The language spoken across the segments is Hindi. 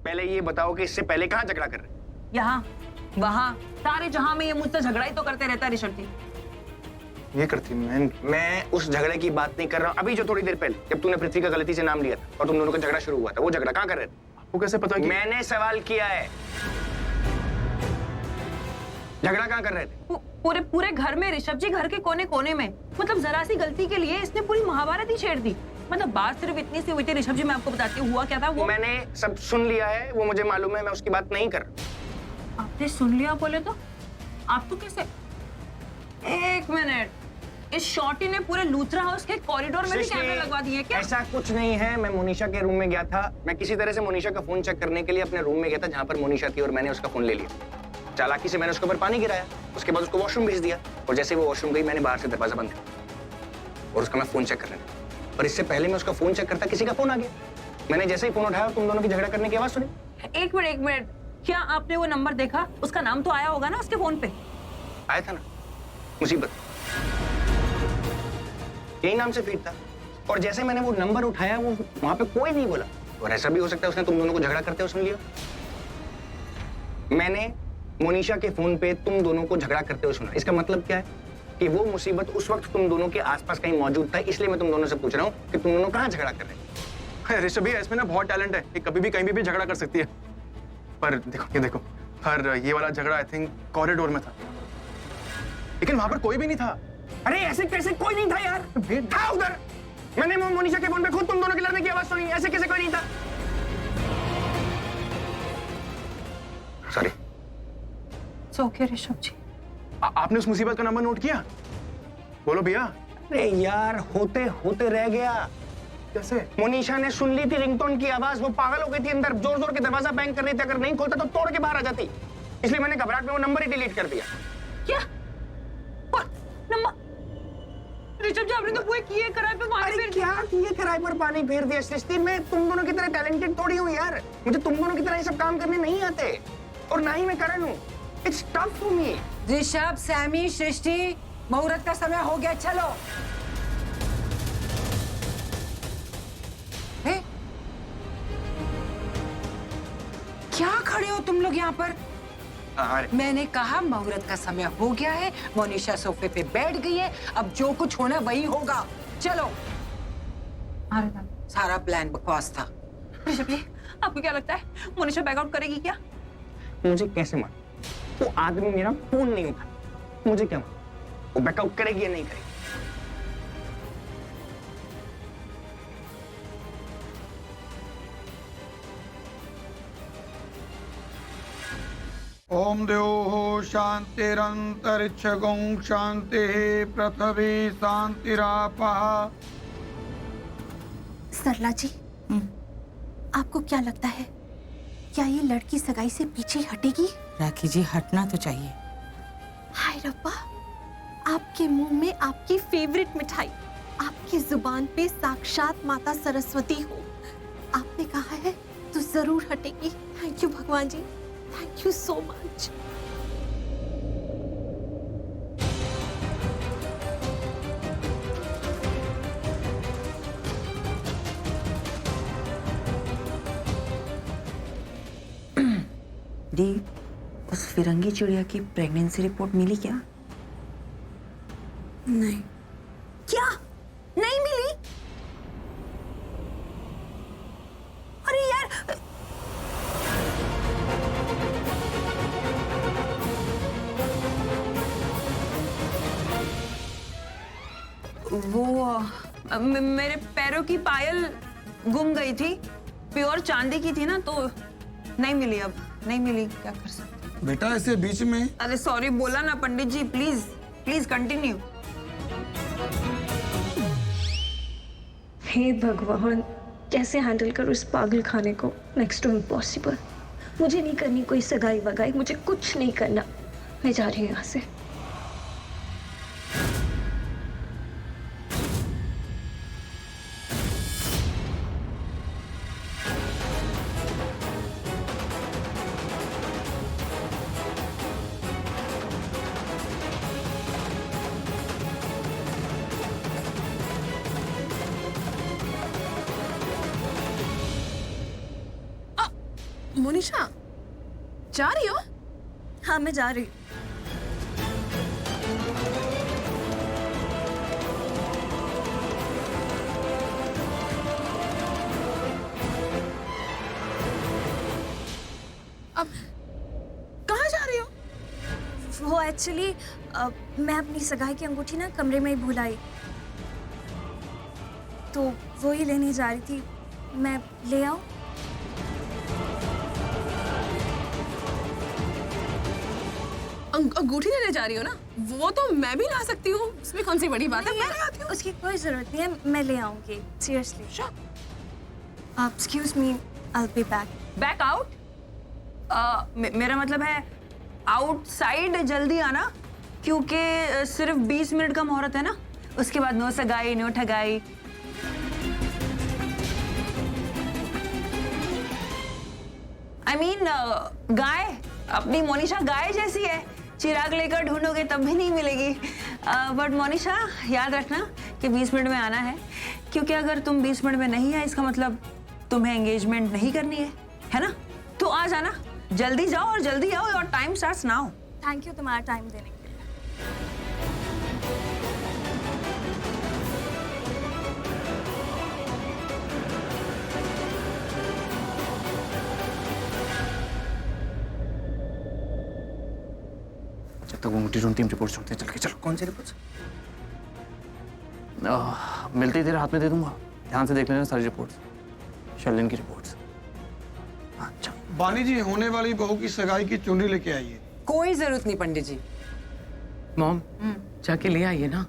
पहले ये बताओ कि इससे पहले कहाँ झगड़ा कर रहे? यहाँ वहाँ सारे जहां में ये मुझसे झगड़ा ही तो करते रहता है ऋषभ जी। ये करती मैं उस झगड़े की बात नहीं कर रहा हूँ। अभी जो थोड़ी देर पहले जब तूने पृथ्वी का गलती से नाम लिया था और तुम दोनों का झगड़ा शुरू हुआ था, वो झगड़ा कहाँ कर रहे थे? आपको कैसे पता कि मैंने सवाल किया है। झगड़ा कहाँ कर रहे थे? पूरे पूरे घर में ऋषभ जी, घर के कोने कोने में। मतलब जरा सी गलती के लिए इसने पूरी महाभारत ही छेड़ दी। मतलब बात सिर्फ इतनी सी हुई थी ऋषभ जी, मैं आपको बताती हूँ हुआ क्या था। वो मैंने सब सुन लिया है, वो मुझे मालूम है, मैं उसकी बात नहीं कर। आपने सुन लिया बोले तो आप तो कैसे? एक मिनट, इस शॉर्टी ने पूरे लूथरा हाउस के कॉरिडोर में भी कैमरे लगवा दिए क्या? ऐसा कुछ नहीं है। मैं मोनिशा के रूम में गया था। मैं किसी तरह से मोनिशा का फोन चेक करने के लिए अपने रूम में गया था जहां पर मोनिशा थी, और मैंने उसका फोन ले लिया। चालाकी से मैंने उसके ऊपर पानी गिराया, उसके बाद उसको वॉशरूम भेज दिया, और जैसे वो वॉशरूम गई मैंने बाहर से दरवाजा बंद किया और उसका मैं फोन चेक कर रहा था। और इससे पहले मैं उसका फोन चेक करता, किसी का फोन आ गया। मैंने जैसे ही फोन उठाया तुम दोनों की झगड़ा करने की आवाज सुनी। एक मिनट, क्या आपने वो नंबर देखा? उसका नाम तो आया होगा ना उसके फोन पे? आया था ना, मुसीबत। यही नाम से फीड था। और जैसे मैंने वो नंबर उठाया, वो वहां पे कोई नहीं बोला। और ऐसा भी हो सकता है उसने तुम दोनों को झगड़ा करते हुए सुन लिया। मैंने मोनिशा के फोन पे तुम दोनों को झगड़ा करते हुए सुना। इसका मतलब क्या है कि वो मुसीबत उस वक्त तुम दोनों के आसपास कहीं मौजूद था। इसलिए मैं तुम दोनों से पूछ रहा हूँ कि तुम दोनों कहाँ झगड़ा कर रहे हैं। ऋषभ भैया, इसमें ना बहुत टैलेंट है, ये कभी भी कहीं भी झगड़ा कर सकती है। पर देखो, ये देखो, हर ये वाला झगड़ा आई थिंक कॉरिडोर में था, लेकिन वहां पर कोई भी नहीं था। अरे ऐसे कैसे कोई नहीं था यार? था उधर। मैंने मोनिशा के फोन पे खुद तुम दोनों के लड़ने की आवाज सुनी। ऐसे कैसे कोई नहीं था? सॉरी। ओके ऋषभ जी। आपने उस मुसीबत का नंबर नोट किया? बोलो भैया। अरे यार, होते होते रह गया। कैसे? मोनिशा ने सुन ली थी रिंगटोन की आवाज। वो पागल हो गई थी, अंदर जोर जोर के दरवाजा बैंग कर रही थी। अगर नहीं खोलता तो तोड़ के बाहर आ जाती। इसलिए मैंने घबराहट में वो नंबर ही डिलीट कर दिया। क्या नंबर? ऋषभ जी, आपने तो पूरे किए कराए पे पानी फेर दिया। क्या किए कराए पर पानी फेर दिया? सृष्टि, मैं तुम दोनों की तरह टैलेंटेड थोड़ी हूँ यार। मुझे तुम दोनों की तरह ये सब काम करने नहीं आते, और ना ही मैं करण हूँ। It's tough for me. Rishabh, Sammy, Srishti, मुहूर्त का समय हो गया, चलो। क्या खड़े हो तुम लोग यहाँ पर? मैंने कहा मुहूर्त का समय हो गया है, मोनिशा सोफे पे बैठ गई है, अब जो कुछ होना वही होगा, चलो। सारा प्लान बकवास था। ऋषभ जी, आपको क्या लगता है मोनिशा बैक आउट करेगी क्या? मुझे कैसे मालूम? वो आदमी मेरा फोन नहीं उठा, मुझे क्या मालूम वो बैकआउट करेगी या नहीं करेगी? ओम द्योः शान्तिरन्तरिक्षगुं शान्तिः पृथ्वी शान्तिरापः। सरला जी, आपको क्या लगता है, क्या ये लड़की सगाई से पीछे हटेगी? राखी जी, हटना तो चाहिए। हाय रब्बा, आपके मुंह में आपकी फेवरेट मिठाई, आपकी जुबान पे साक्षात माता सरस्वती हो। आपने कहा है तो जरूर हटेगी। थैंक यू भगवान जी, थैंक यू सो मच। दी, उस फिरंगी चिड़िया की प्रेगनेंसी रिपोर्ट मिली क्या? नहीं। क्या नहीं मिली? अरे यार, वो मेरे पैरों की पायल गुम गई थी, प्योर चांदी की थी ना, तो नहीं मिली। अब नहीं मिली, क्या कर सकते? बेटा ऐसे बीच में। अरे सॉरी बोला ना Pandit ji, please please continue. हे भगवान, कैसे हैंडल करूं इस पागल खाने को? Next to impossible. मुझे नहीं करनी कोई सगाई वगाई, मुझे कुछ नहीं करना। मैं जा रही हूँ यहाँ से। मोनिशा जा रही हो? हाँ मैं जा रही हूँ। अब कहाँ जा रही हो? वो एक्चुअली मैं अपनी सगाई की अंगूठी ना कमरे में ही भूल आई, तो वो ही लेने जा रही थी। मैं ले आऊं? अंगूठी लेने जा रही हो ना? वो तो मैं भी ला सकती हूँ, उसमें कौन सी बड़ी बात है? मैं ले आती हूँ। उसकी कोई जरूरत नहीं है, मैं ले आऊंगी। Seriously. Excuse me, I will be back. Back out? मेरा मतलब है आउटसाइड जल्दी आना, क्योंकि सिर्फ 20 मिनट का मुहूर्त है ना, उसके बाद नो सगाई नो ठगाई। I mean, गाय, अपनी मोनिशा गाय जैसी है, चिराग लेकर ढूंढोगे तब भी नहीं मिलेगी। बट मोनिशा याद रखना कि 20 मिनट में आना है, क्योंकि अगर तुम 20 मिनट में नहीं आए इसका मतलब तुम्हें एंगेजमेंट नहीं करनी है ना? तो आ जाना, जल्दी जाओ और जल्दी आओ, और time starts now. Thank you तुम्हारा टाइम देने के लिए। जब तक वो मुझे ढूंढती हम रिपोर्ट ढूंढते हैं। चल के चलो। कौन सी रिपोर्ट? मिलते ही तेरे हाथ में दे दूंगा, ध्यान से देख लेना सारी रिपोर्ट्स, शर्लिन की रिपोर्ट्स। अच्छा बानी जी, होने वाली बहू की सगाई की चुनरी लेके आइए। कोई जरूरत नहीं पंडित जी। मॉम जाके ले आइए ना।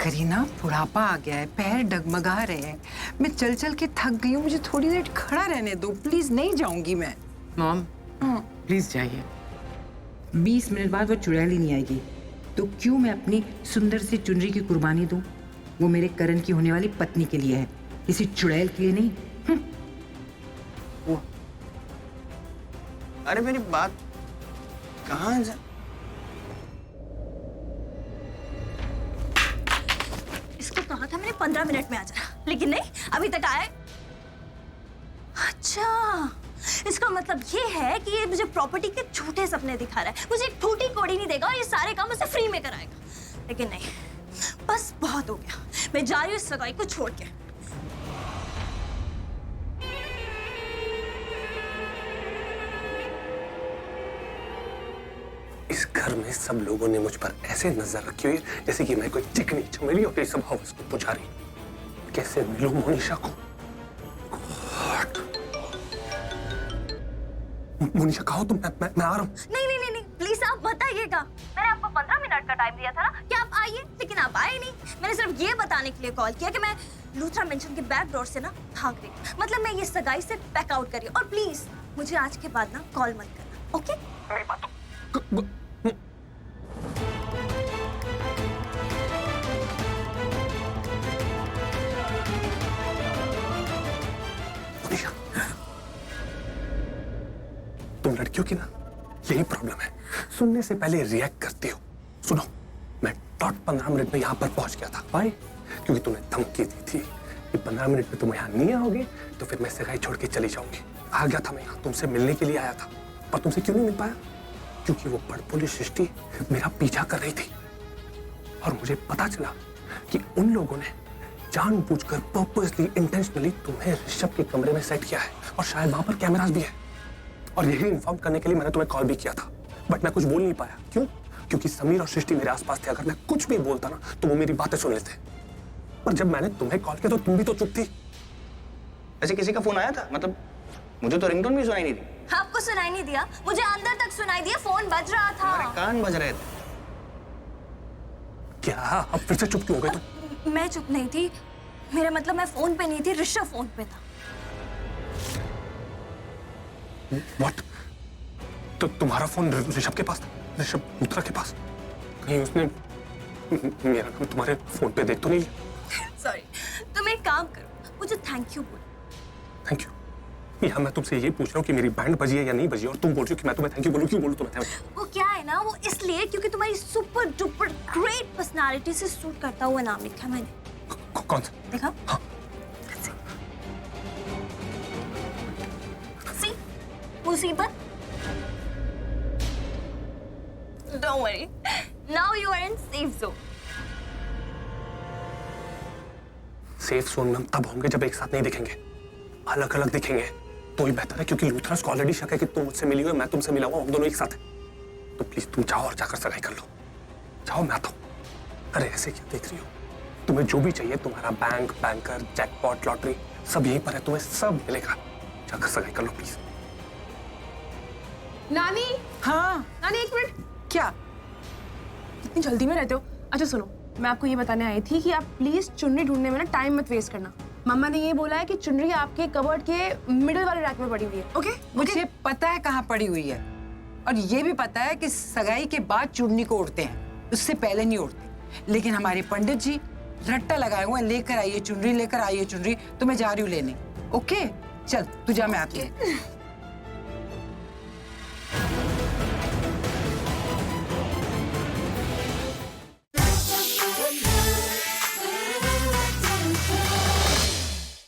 करीना, बुढ़ापा आ गया है, पैर डगमगा रहे हैं, मैं चल चल के थक गई हूँ, मुझे थोड़ी देर खड़ा रहने दो प्लीज। नहीं जाऊंगी मैं। मॉम प्लीज जाइए। 20 मिनट बाद वो चुड़ैल ही नहीं आएगी, तो क्यों मैं अपनी सुंदर सी चुनरी की कुर्बानी दूं? वो मेरे करण की होने वाली पत्नी के लिए है, किसी चुड़ैल के लिए नहीं। वो अरे मेरी बात कहाँ जा? इसको कहा था मैंने 15 मिनट में आ जाना, लेकिन नहीं, अभी तक आया। अच्छा, इसका मतलब ये है कि ये मुझे प्रॉपर्टी के झूठे सपने दिखा रहा है, मुझे एक ठूठी कोड़ी नहीं देगा और ये सारे काम मुझे फ्री में कराएगा। लेकिन नहीं, बस बहुत हो गया, मैं जा रही हूँ इस सगाई को छोड़ के। इस घर में सब लोगों ने मुझ पर ऐसे नजर रखी हुई है जैसे कि मैं कोई चिकनी चमेली और सब हवस को पुजारी। कैसे मिलूं मोनिशा को? मोनिशा कहो तुम, मैं आ रहा हूँ। नहीं, प्लीज आप बताइएगा। मैंने आपको 15 मिनट का टाइम दिया था ना कि आप आइए, लेकिन आप आए नहीं। मैंने सिर्फ ये बताने के लिए कॉल किया कि मैं लूथरा मेंशन के बैक डोर से ना भाग रही हूँ, मतलब मैं ये सगाई से बैक आउट कर रही हूँ। और प्लीज मुझे आज के बाद ना कॉल मत करना, ओके? मेरी बात तो मोनिशा, तुम लड़कियों की ना यही प्रॉब्लम है, सुनने से पहले रिएक्ट करती हो। सुनो, मैं डॉट 15 मिनट में यहाँ पर पहुंच गया था। भाई, क्योंकि तूने धमकी दी थी कि 15 मिनट में तुम यहाँ नहीं आओगे तो फिर मैं सगाई छोड़ के चली जाऊंगी। आ गया था मैं यहाँ, तुमसे मिलने के लिए आया था, पर तुमसे क्यों नहीं मिल पाया? क्योंकि वो बड़बोली सृष्टि मेरा पीछा कर रही थी और मुझे पता चला कि उन लोगों ने जानबूझकर पर्पसली इंटेंशनली तुम्हें ऋषभ के कमरे में सेट किया है और शायद वहां पर कैमरास भी है। और यही इन्फॉर्म करने के लिए मैंने तुम्हें कॉल भी किया था, बट मैं कुछ बोल नहीं पाया। क्यों? क्योंकि समीर और सृष्टि मेरे आसपास थे। अगर मैं कुछ भी बोलता ना तो वो मेरी बातें सुन लेते, पर जब मैंने तुम्हें कॉल किया तो तुम भी तो चुप थी। ऐसे किसी का फोन आया था? मतलब मुझे तो रिंगटोन भी सुनाई नहीं दी। आपको सुनाई नहीं दिया? मुझे अंदर तक सुनाई दिया, फोन बज रहा था। हमारे कान बज रहे थे। क्या अब फिर से चुप क्यों हो गए तुम? मैं चुप नहीं थी, मेरा मतलब मैं फोन पे नहीं थी, ऋषभ फोन पे था। What? तो तुम्हारा फोन ऋषभ के पास था? ऋषभ लूथरा के पास? कहीं उसने मेरा नाम तुम्हारे फोन पे देख तो नहीं लिया? सॉरी, तुम एक काम करो, मुझे थैंक यू बोलो। Thank you? यहाँ मैं तुमसे ये पूछ रहा हूँ कि मेरी बैंड बजी है या नहीं बजी, और तुम बोल रही हो कि मैं तुम्हें थैंक यू बोलूँ। क्यों बोलूँ तुम्हें थैंक यू? वो क्या है ना, वो इसलिए क्योंकि तुम्हारी सुपर डुपर ग्रेट पर्सनालिटी से सूट करता हुआ नाम लिखा मैंने। कौन सा? देखा? हाँ। सी, मुसीबत। Don't worry. Now you are in safe zone. Safe zone में हम तब होंगे जब एक साथ नहीं दिखेंगे, अलग अलग दिखेंगे तो ही बेहतर है, क्योंकि लूथरस को ऑलरेडी शक है कि तुम मुझसे मिली हो, मैं तुमसे मिला हुआ, हम दोनों एक साथ हैं। तो प्लीज तुम जाओ और जाकर सगाई कर लो। जाओ, मैं आता हूं। अरे ऐसे क्या देख रही हो? तुम्हें जो भी चाहिए, तुम्हारा बैंक, बैंकर, जैकपॉट, लॉटरी सब यहीं पर है, तुम्हें सब मिलेगा। जाकर सगाई कर लो प्लीज। नानी, हाँ नानी एक मिनट, क्या? इतनी जल्दी में रहते हो? अच्छा सुनो, मैं आपको ये बताने आई थी कि आप प्लीज चुन्नी ढूंढने में ना टाइम मत वेस्ट करना। मम्मा ने ये बोला है कि चुन्नी आपके कबर्ड के मिडिल वाले रैक में पड़ी हुई है। ओके? मुझे पता है कहाँ पड़ी हुई है, और ये भी पता है कि सगाई के बाद चुन्नी को उड़ते हैं, उससे पहले नहीं उड़ते। लेकिन हमारे पंडित जी रट्टा लगाए हुए हैं, लेकर आइए चुनरी, लेकर आइए चुनरी, तो मैं जा रही हूँ लेने। ओके चल तू जा, मैं आती हूँ।